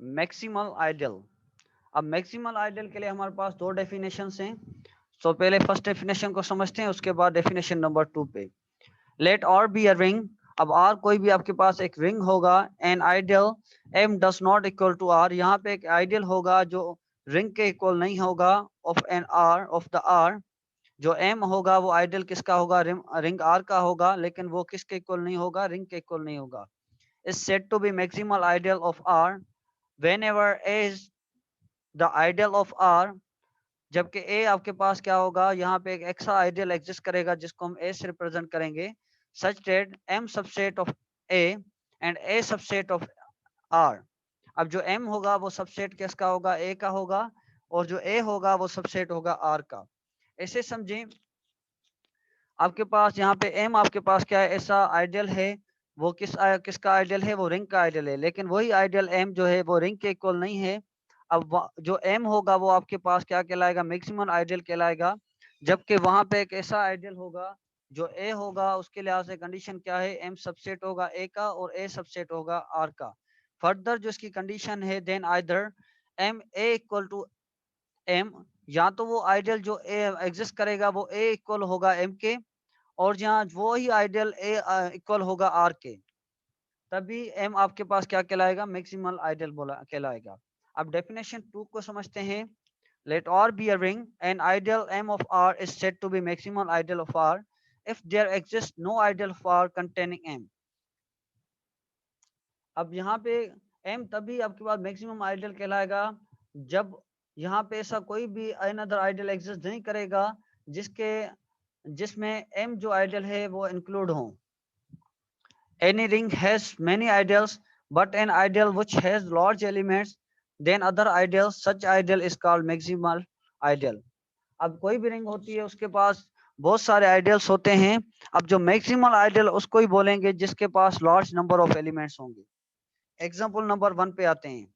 Maximal ideal. अब maximal ideal के लिए हमारे पास दो डेफिनेशंस हैं। तो पहले फर्स्ट डेफिनेशन को समझते हैं, उसके बाद डेफिनेशन नंबर 2 पे। Let R be a ring. अब आर कोई भी आपके पास एक रिंग होगा। An ideal M does not equal to R. यहाँ पे एक आइडियल होगा जो रिंग के इक्वल नहीं होगा, of an R of the R. जो एम होगा वो आइडियल किसका होगा, रिंग आर का होगा, लेकिन वो किसके इक्वल नहीं होगा, रिंग के इक्वल नहीं होगा। Is said to be maximal ideal of R whenever A is the ideal of R. जबकि ए आपके पास क्या होगा, यहाँ पे एक एक्स्ट्रा आइडियल एग्जिस्ट करेगा जिसको हम ए से रिप्रेजेंट करेंगे। Such that M subset of A and A subset of R. अब जो एम होगा वो सबसेट किसका होगा, ए का होगा, और जो ए होगा वो सबसेट होगा आर का। ऐसे समझें, आपके पास यहाँ पे एम आपके पास क्या है, ऐसा आइडियल है। वो किसका आइडियल है, वो रिंग का आइडियल है, लेकिन वही आइडियल एम जो है वो रिंग के इक्वल नहीं है। अब जो एम होगा वो आपके पास क्या कहलाएगा, मैक्सिमम आइडियल कहलाएगा। जबकि वहां पे एक ऐसा आइडियल होगा जो ए होगा, उसके लिहाज से कंडीशन क्या है, एम सबसेट होगा ए का और ए सबसेट होगा आर का। फर्दर जो इसकी कंडीशन है, then either M A equal to M, या तो वो आइडियल जो ए एग्जिस्ट करेगा वो ए इक्वल होगा एम के, और जहाँ वो ही आइडियल ए इक्वल होगा आर के, तभी एम आपके पास क्या कहलाएगा, मैक्सिमल आइडियल बोला कहलाएगा। अब डेफिनेशन 2 को समझते हैं। Let R be a ring an ideal M of R is said to be maximal ideal of R if there exist no ideal of R containing M. अब यहाँ पे एम तभी आपके पास मैक्सिमम आइडियल कहलाएगा जब यहाँ पे ऐसा कोई भी अनदर आइडियल एग्जिस्ट नहीं करेगा जिसके जिसमें एम जो आइडियल है वो इंक्लूड हो। Any ring has many ideals, but an ideal which has large elements than other ideals, such ideal is called maximal ideal. अब कोई भी रिंग होती है उसके पास बहुत सारे आइडियल्स होते हैं। अब जो मैक्सिमल आइडियल उसको ही बोलेंगे जिसके पास लार्ज नंबर ऑफ एलिमेंट्स होंगे। एग्जांपल नंबर 1 पे आते हैं।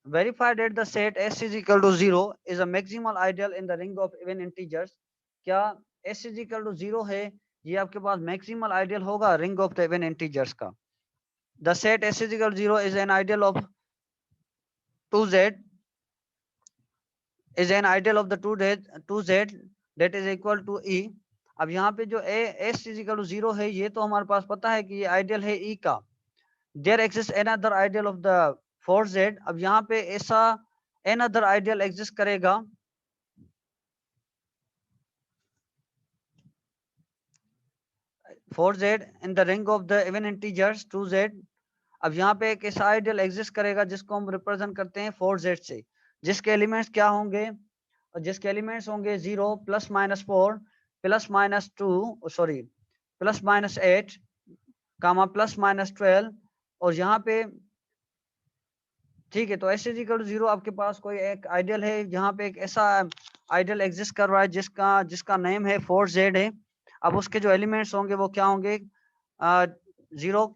Verify that the set S is equal to 0 is a maximal ideal in the ring of even integers. क्या S is equal to 0 है, ये आपके पास मैक्सिमल आइडियल होगा ring of the even integers का। The set S is equal to 0 is an ideal of 2z is an ideal of the 2z that is equal to E. अब यहाँ पे जो S is equal to 0 है, ये तो हमारे पास पता है कि ये आइडियल है E का। There exists another ideal of the 4z। अब यहाँ पे ऐसा another ideal exist करेगा 4z in the ring of the even integers 2z। अब यहाँ पे एक ऐसा आइडियल एग्जिस्ट करेगा जिसको हम रिप्रेजेंट करते हैं 4z से, जिसके एलिमेंट्स क्या होंगे, और जिसके एलिमेंट्स होंगे 0 plus minus 4 plus minus 2 sorry plus minus 8 कामा प्लस माइनस 12। और यहाँ पे ठीक है, तो एस इज इक्वल टू 0 आपके पास कोई एक आइडियल है, यहाँ पे एक ऐसा आइडियल एग्जिस्ट कर रहा है जिसका जिसका नेम है 4z है। अब उसके जो एलिमेंट्स होंगे वो क्या होंगे, 0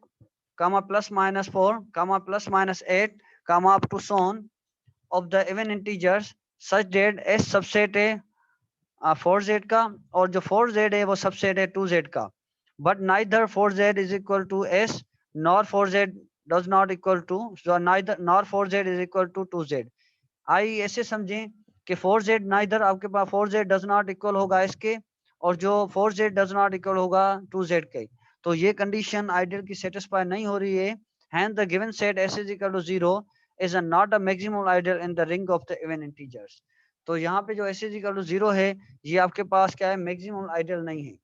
comma plus minus 4 comma plus minus 8 comma up to son of the even integers such that S subset है 4z का, और जो 4z है वो सबसेट है 2z का। But neither 4z is equal to S nor 4z does not equal to, neither nor 4z is equal to 2z। आई ऐसे समझें कि 4z नाइदर आपके पास 4z डज नॉट इक्वल होगा इसके, और जो 4z डज नॉट इक्वल होगा 2z के। तो ये कंडीशन आइडियल की सेटिस्फाई नहीं हो रही है। hence the given set s is equal to 0 is a not a maximum ideal in the ring of the even integers। तो यहाँ पे जो s is equal to 0 है, ये आपके पास क्या है, मैक्सिमम आइडियल नहीं है।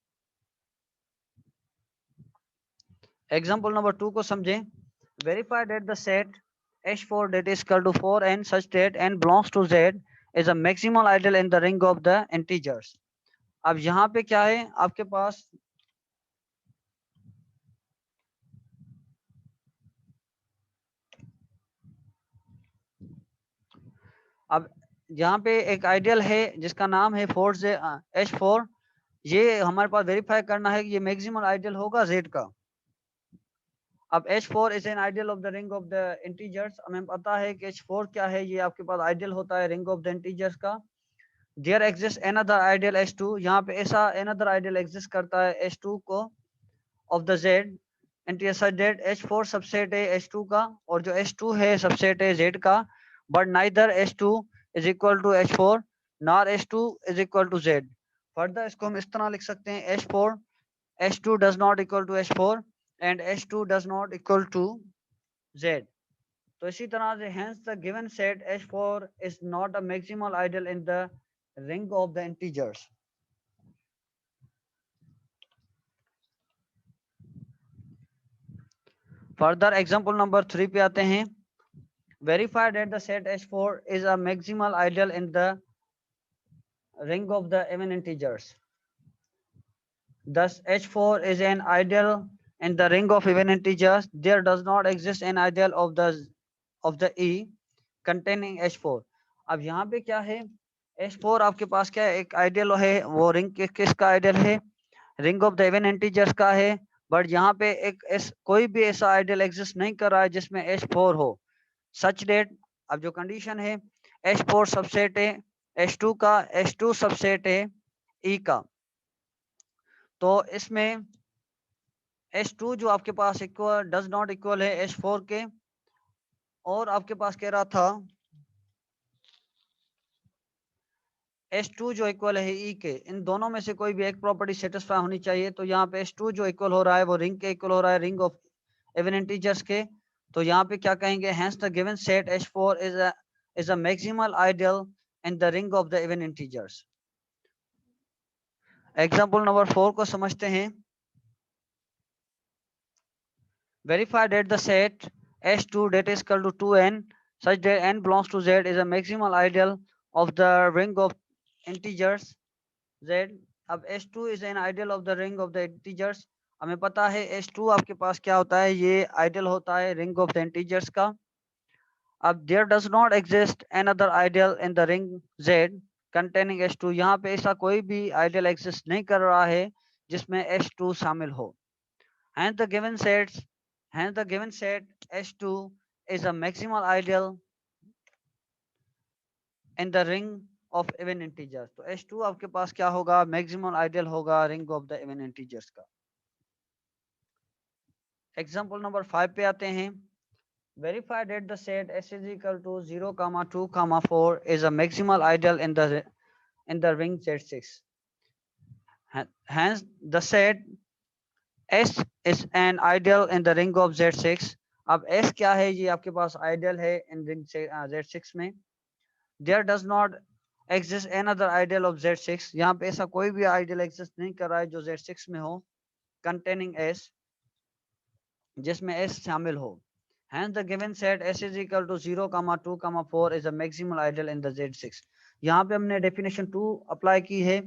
एग्जांपल नंबर 2 को समझें। Verify that the set h4 that is equal to 4n such that n belongs to z is a maximal ideal in the ring of the integers। अब यहाँ पे क्या है आपके पास, अब यहाँ पे एक आइडियल है जिसका नाम है 4z h4। ये हमारे पास वेरीफाई करना है कि ये मैक्सिमल आइडियल होगा z का। अब h4 is an ideal of the ring of the integers. हमें पता है कि h4 क्या है, ये आपके पास आइडियल होता है रिंग ऑफ द इंटीजर्स का। There exist another ideal h2, यहाँ पे ऐसा अनदर आइडियल एग्जिस्ट करता है h2 को of the z integer such that H4 subset है H2 का और जो H2 है सबसेट है Z का, but neither H2 is equal to H4 nor H2 is equal to Z। Further इसको हम इस तरह लिख सकते हैं H4 H2 does not equal to H4 and H2 does not equal to Z। तो इसी तरह से hence the given set H4 is not a maximal ideal in the ring of the integers। Further example number 3 पे आते हैं। verify that the set H4 is a maximal ideal in the ring of the even integers। Thus H4 is an ideal in the ring of even integers। There does not exist an ideal of the E containing H4। अब यहाँ पे क्या है, H4 आपके पास क्या है, एक ideal है, वो रिंग किसका आइडियल है, ring of the even integers का है। बट यहाँ पे कोई भी ऐसा आइडियल एग्जिस्ट नहीं कर रहा है जिसमें H4 हो। सच डेट, अब जो कंडीशन है H4 सबसेट है H2 का, H2 सबसेट है E का, तो इसमें H2 जो आपके पास इक्वल डज नॉट इक्वल है H4 के, और आपके पास कह रहा था H2 जो इक्वल है E के, इन दोनों में से कोई भी एक प्रॉपर्टी सेटिस्फाई होनी चाहिए। तो यहाँ पे H2 जो इक्वल हो रहा है वो रिंग के इक्वल हो रहा है, रिंग ऑफ इवन इंटीजर्स के। तो यहाँ पे क्या कहेंगे, hence the given set H4 is a maximal ideal in the ring of the even integers। Example number 4 को समझते हैं। verify that the set H2 that is equal to 2n such that n belongs to Z is a maximal ideal of the ring of integers Z। अब H2 is an ideal of the ring of the integers। हमें पता है H2 आपके पास क्या होता है, ये ideal होता है रिंग ऑफ द इंटीजर्स का। अब there does not exist another ideal in the ring Z containing H2। यहाँ पे ऐसा कोई भी आइडियल एग्जिस्ट नहीं कर रहा है जिसमें H2 शामिल हो। hence the given set H2 is a maximal ideal in the ring of even integers। तो H2 आपके पास क्या होगा, मैक्सिमल आइडियल होगा ring of the even integers का। एग्जांपल नंबर 5 पे आते हैं। verify that the set S is equal to 0, 2, 4 is a maximal ideal in the ring Z6। hence the set S is an ideal in the ring of Z6। अब S क्या है, ये आपके पास ideal है in ring Z6 में। there does not exist another ideal of Z6। यहाँ पे ऐसा कोई भी आइडियल एग्जिस्ट नहीं कर रहा है जो Z6 में हो, containing S, जिसमें S शामिल हो। hence the given set S is equal to 0, 2, 4 is a maximal ideal in the Z6। यहाँ पे हमने डेफिनेशन 2 अप्लाई की है,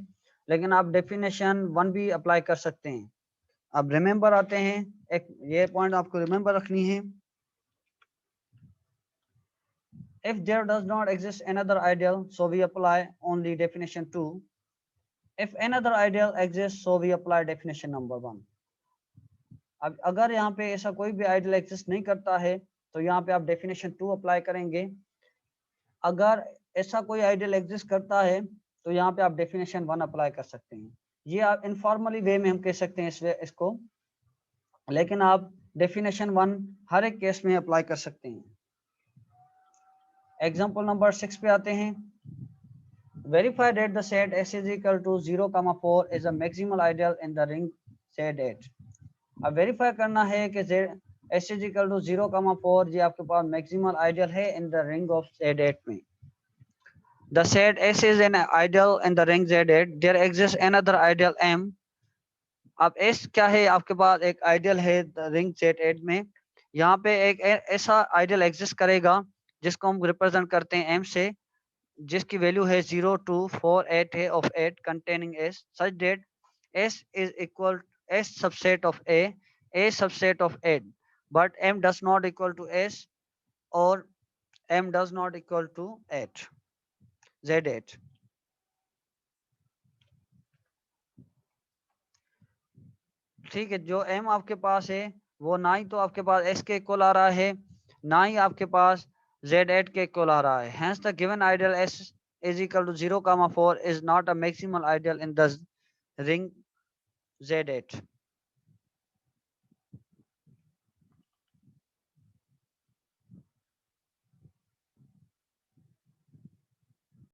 लेकिन आप डेफिनेशन 1 भी अप्लाई कर सकते हैं। अब रिमेंबर आते हैं, एक ये पॉइंट आपको रिमेंबर रखनी है। if there does not exist another ideal, so we apply only definition 2। if another ideal exists, so we apply definition number 1। अब अगर यहाँ पे ऐसा कोई भी आइडियल एग्जिस्ट नहीं करता है तो यहाँ पे आप डेफिनेशन 2 अप्लाई करेंगे। अगर ऐसा कोई आइडियल एग्जिस्ट करता है तो यहाँ पे आप डेफिनेशन 1 अप्लाई कर सकते हैं। ये आप इनफॉर्मली वे में हम कह सकते हैं इसको, लेकिन आप डेफिनेशन 1 हर एक केस में अप्लाई कर सकते हैं। एग्जांपल नंबर 6 पे आते हैं। verify that the set S is equal to 0, 4 is a maximal ideal in the ring Z8। अब वेरीफाई करना है कि S is equal to 0, 4 ये आपके पास मैक्सिमल आइडियल है इन द रिंग ऑफ Z8 में। The set S is an ideal in the ring Z8। there exists another ideal M। अब S क्या है, आपके पास एक आइडियल है रिंग Z8 में। यहाँ पे एक ऐसा आइडियल एग्जिस्ट करेगा जिसको हम रिप्रेजेंट करते हैं M से, जिसकी वैल्यू है 0, 2, 4, 8 है of 8 containing S such that S is equal S subset of A subset of 8, but M does not equal to S or M does not equal to 8 Z8। ठीक है, जो M आपके पास है वो ना ही तो आपके पास S के इक्वल आ रहा है, ना ही आपके पास Z8 के इक्वल आ रहा है। hence the given ideal S is equal to 0, 4 is not a maximal ideal in the ring Z8।